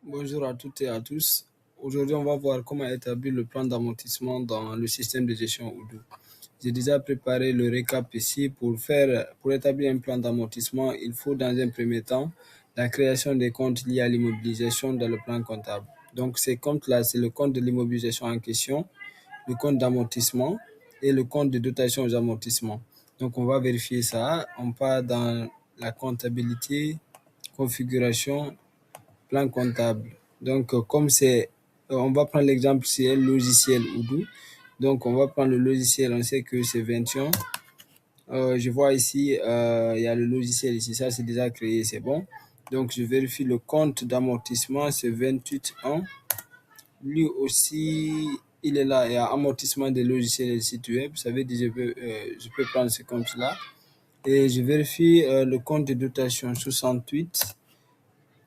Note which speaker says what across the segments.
Speaker 1: Bonjour à toutes et à tous. Aujourd'hui, on va voir comment établir le plan d'amortissement dans le système de gestion Odoo. J'ai déjà préparé le récap ici. Pour établir un plan d'amortissement, il faut dans un premier temps la création des comptes liés à l'immobilisation dans le plan comptable. Donc, ces comptes-là, c'est le compte de l'immobilisation en question, le compte d'amortissement et le compte de dotation aux amortissements. Donc, on va vérifier ça. On part dans la comptabilité, configuration, plan comptable. Donc, on va prendre l'exemple, c'est un logiciel Odoo. Donc, on va prendre le logiciel, on sait que c'est 21. Je vois ici, il y a le logiciel ici, ça c'est déjà créé, c'est bon. Donc, je vérifie le compte d'amortissement, c'est 28 ans. Lui aussi, il est là, il y a amortissement des logiciels situé. Vous savez, je peux prendre ce compte-là. Et je vérifie le compte de dotation 68.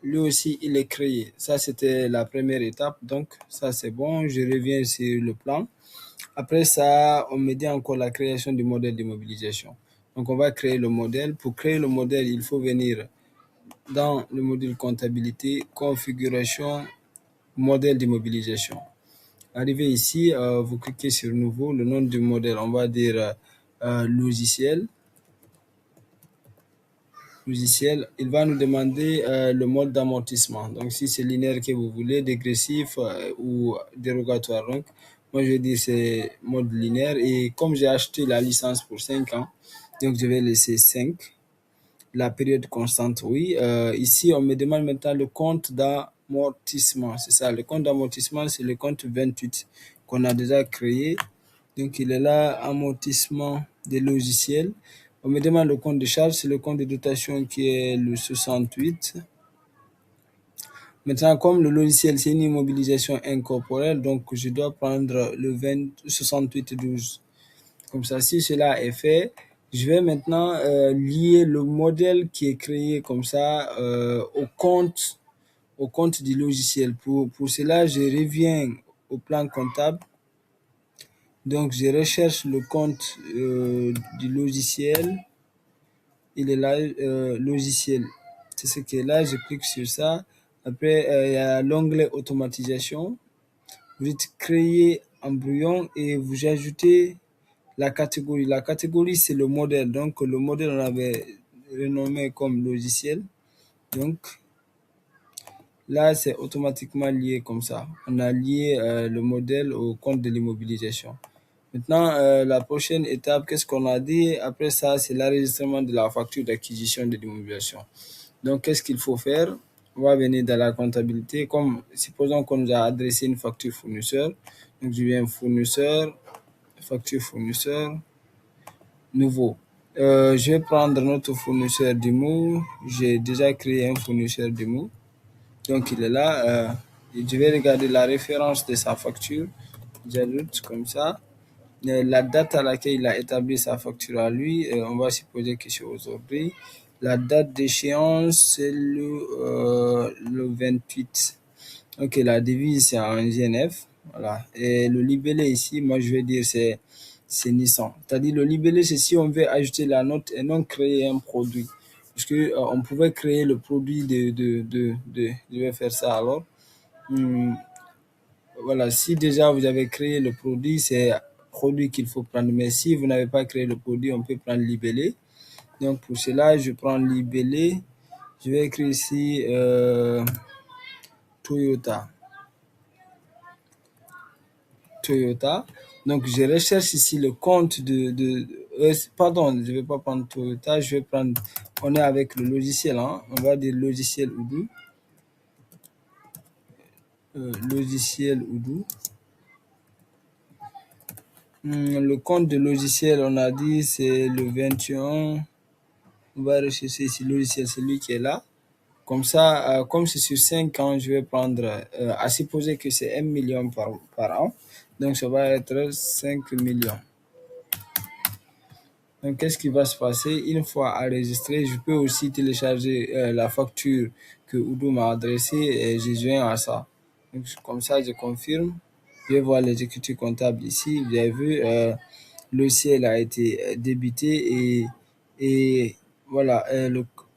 Speaker 1: Lui aussi, il est créé. Ça, c'était la première étape. Donc, ça, c'est bon. Je reviens sur le plan. Après ça, on me dit encore la création du modèle d'immobilisation. Donc, on va créer le modèle. Pour créer le modèle, il faut venir dans le module comptabilité, configuration, modèle d'immobilisation. Arrivé ici, vous cliquez sur nouveau. Le nom du modèle, on va dire logiciel. Il va nous demander le mode d'amortissement. Donc, si c'est linéaire que vous voulez, dégressif ou dérogatoire. Donc, moi, je vais dire c'est mode linéaire. Et comme j'ai acheté la licence pour 5 ans, donc je vais laisser 5. La période constante, oui. Ici, on me demande maintenant le compte d'amortissement. C'est ça, le compte d'amortissement, c'est le compte 28 qu'on a déjà créé. Donc, il est là, amortissement des logiciels. On me demande le compte de charge, c'est le compte de dotation qui est le 68. Maintenant, comme le logiciel, c'est une immobilisation incorporelle, donc je dois prendre le 6812. Comme ça, si cela est fait, je vais maintenant lier le modèle qui est créé comme ça au compte du logiciel. Pour cela, je reviens au plan comptable. Donc, je recherche le compte du logiciel. Il est là, logiciel. C'est ce qui est là. Je clique sur ça. Après, il y a l'onglet automatisation. Vous dites créer embryon et vous ajoutez la catégorie. La catégorie, c'est le modèle. Donc, le modèle, on avait renommé comme logiciel. Donc, là, c'est automatiquement lié comme ça. On a lié le modèle au compte de l'immobilisation. Maintenant, la prochaine étape, qu'est-ce qu'on a dit? Après ça, c'est l'enregistrement de la facture d'acquisition de l'immobilisation. Donc, qu'est-ce qu'il faut faire? On va venir dans la comptabilité. Supposons qu'on nous a adressé une facture fournisseur. Donc, je viens fournisseur, facture fournisseur, nouveau. Je vais prendre notre fournisseur Dimo. J'ai déjà créé un fournisseur Dimo. Donc, il est là. Je vais regarder la référence de sa facture. J'ajoute comme ça. La date à laquelle il a établi sa facture à lui, on va supposer que c'est aujourd'hui. La date d'échéance, c'est le 28. Ok, la devise, c'est en GNF. Voilà. Et le libellé ici, moi, je vais dire c'est Nissan. C'est-à-dire, le libellé, c'est si on veut ajouter la note et non créer un produit. Parce que on pouvait créer le produit je vais faire ça alors. Voilà, si déjà vous avez créé le produit, c'est produit qu'il faut prendre. Mais si vous n'avez pas créé le produit, on peut prendre libellé. Donc pour cela, je prends libellé. Je vais écrire ici Toyota. Toyota. Donc je recherche ici le compte pardon, je ne vais pas prendre Toyota, je vais prendre, on est avec le logiciel, hein, on va dire logiciel Odoo. Logiciel Odoo. Le compte de logiciel, on a dit, c'est le 21. On va rechercher ici le logiciel, celui qui est là. Comme ça, comme c'est sur 5 ans, je vais prendre, à supposer que c'est 1 million par an. Donc, ça va être 5 millions. Donc, qu'est-ce qui va se passer? Une fois enregistré, je peux aussi télécharger la facture que Odoo m'a adressée et je joins à ça. Donc, comme ça, je confirme. Je vais voir l'exécutif comptable ici. Vous avez vu, le ciel a été débité et voilà,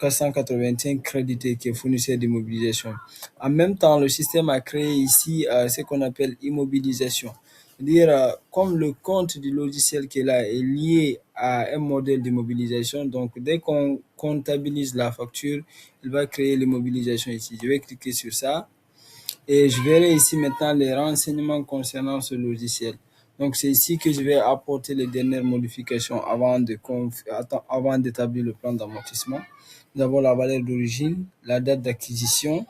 Speaker 1: 485 crédités qui est fournisseur d'immobilisation. En même temps, le système a créé ici ce qu'on appelle immobilisation. C'est-à-dire, comme le compte du logiciel qui est là est lié à un modèle d'immobilisation, donc dès qu'on comptabilise la facture, il va créer l'immobilisation ici. Je vais cliquer sur ça. Et je verrai ici maintenant les renseignements concernant ce logiciel. Donc, c'est ici que je vais apporter les dernières modifications avant d'établir le plan d'amortissement. Nous avons la valeur d'origine, la date d'acquisition,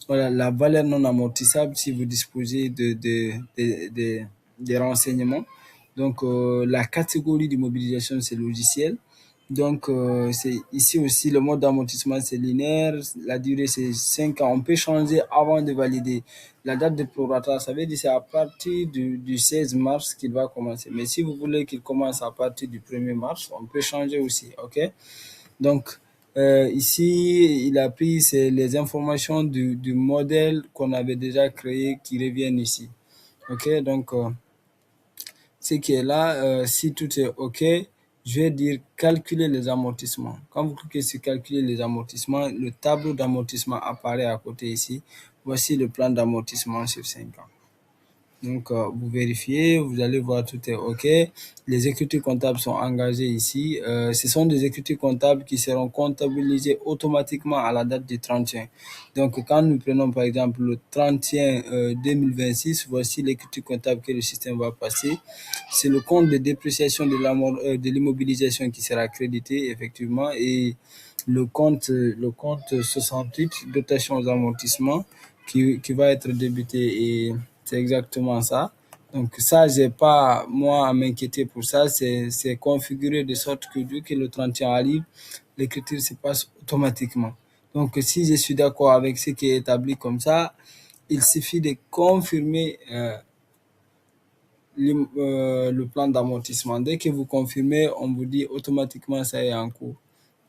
Speaker 1: voilà, la valeur non amortissable si vous disposez des renseignements. Donc, la catégorie d'immobilisation, c'est logiciel. Donc, c'est ici aussi le mode d'amortissement, c'est linéaire. La durée, c'est 5 ans. On peut changer avant de valider. La date de prorata, ça veut dire c'est à partir du 16 mars qu'il va commencer. Mais si vous voulez qu'il commence à partir du 1er mars, on peut changer aussi. OK? Donc, ici, il a pris les informations du modèle qu'on avait déjà créé qui reviennent ici. OK? Donc, ce qui est là, si tout est OK, je vais dire calculer les amortissements. Quand vous cliquez sur calculer les amortissements, le tableau d'amortissement apparaît à côté ici. Voici le plan d'amortissement sur 5 ans. Donc, vous vérifiez, vous allez voir tout est OK. Les écritures comptables sont engagées ici. Ce sont des écritures comptables qui seront comptabilisées automatiquement à la date du 31. Donc, quand nous prenons par exemple le 31 2026, voici l'écriture comptable que le système va passer. C'est le compte de dépréciation de l'immobilisation qui sera crédité effectivement et le compte 68, dotation aux amortissements, qui va être débité et c'est exactement ça. Donc ça, j'ai pas moi à m'inquiéter pour ça. C'est configuré de sorte que dès que le 31 arrive, l'écriture se passe automatiquement. Donc si je suis d'accord avec ce qui est établi comme ça, il suffit de confirmer le plan d'amortissement. Dès que vous confirmez, on vous dit automatiquement ça est en cours.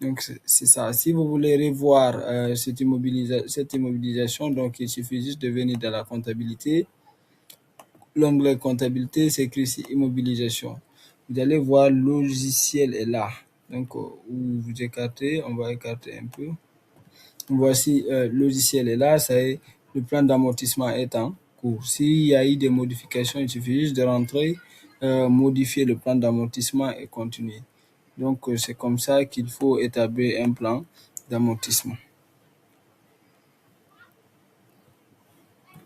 Speaker 1: Donc c'est ça. Si vous voulez revoir cette immobilisation, donc il suffit juste de venir dans la comptabilité. L'onglet comptabilité, c'est écrit ici immobilisation. Vous allez voir logiciel est là. Donc où vous écartez, on va écarter un peu. Voici logiciel est là, ça est, le plan d'amortissement est en cours. S'il y a eu des modifications, il suffit juste de rentrer, modifier le plan d'amortissement et continuer. Donc c'est comme ça qu'il faut établir un plan d'amortissement.